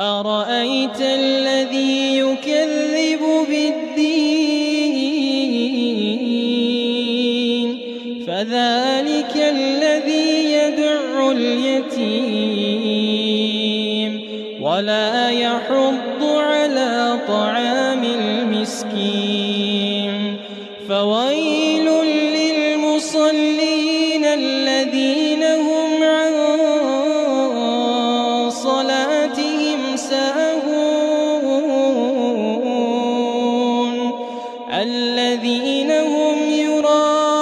أرأيت الذي يكذب بالدين فذلك الذي يدع اليتيم ولا يحض على طعام المسكين فويل للمصلين الذين هم عن صلاتهم ساهون الذين هم يراءون